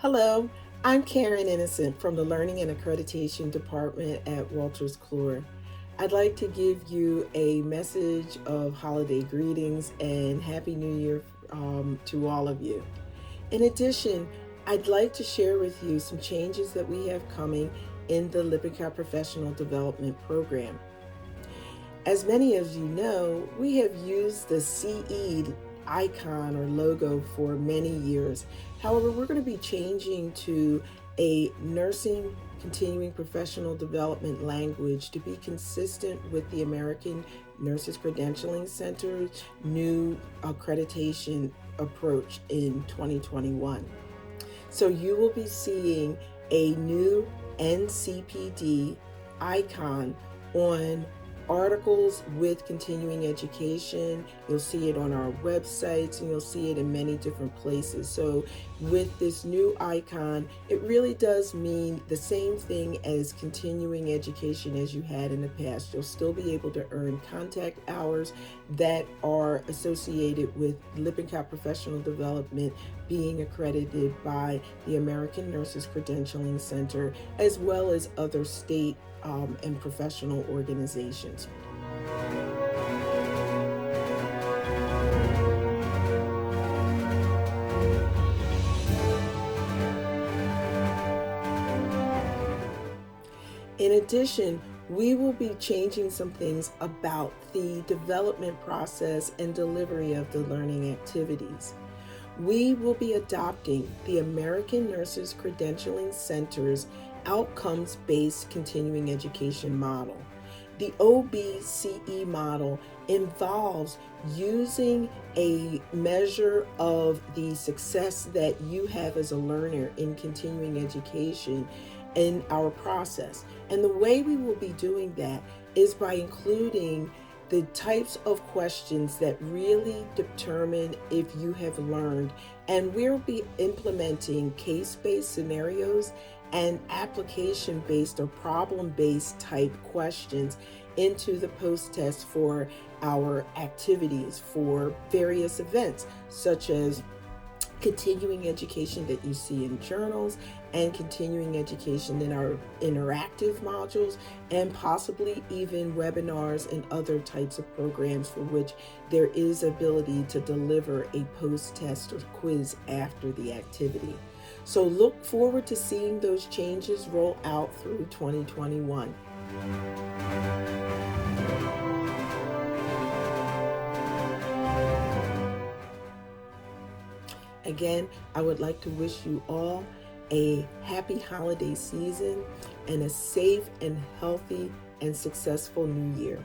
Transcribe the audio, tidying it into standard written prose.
Hello, I'm Karen Innocent from the Learning and Accreditation Department at Walters Kluwer. I'd like to give you a message of holiday greetings and Happy New Year to all of you. In addition, I'd like to share with you some changes that we have coming in the Lippincott Professional Development Program. As many of you know, we have used the CE icon or logo for many years. However, we're going to be changing to a nursing continuing professional development language to be consistent with the American Nurses Credentialing Center's new accreditation approach in 2021. So you will be seeing a new NCPD icon on articles with continuing education. You'll see it on our websites and you'll see it in many different places. So with this new icon, it really does mean the same thing as continuing education as you had in the past. You'll still be able to earn contact hours that are associated with Lippincott Professional Development being accredited by the American Nurses Credentialing Center, as well as other state and professional organizations. In addition, we will be changing some things about the development process and delivery of the learning activities. We will be adopting the American Nurses Credentialing Center's outcomes-based continuing education model. The OBCE model involves using a measure of the success that you have as a learner in continuing education in our process. And the way we will be doing that is by including the types of questions that really determine if you have learned. And we'll be implementing case-based scenarios and application-based or problem-based type questions into the post-test for our activities for various events, such as continuing education that you see in journals and continuing education in our interactive modules, and possibly even webinars and other types of programs for which there is ability to deliver a post-test or quiz after the activity. So look forward to seeing those changes roll out through 2021. Again, I would like to wish you all a happy holiday season and a safe and healthy and successful new year.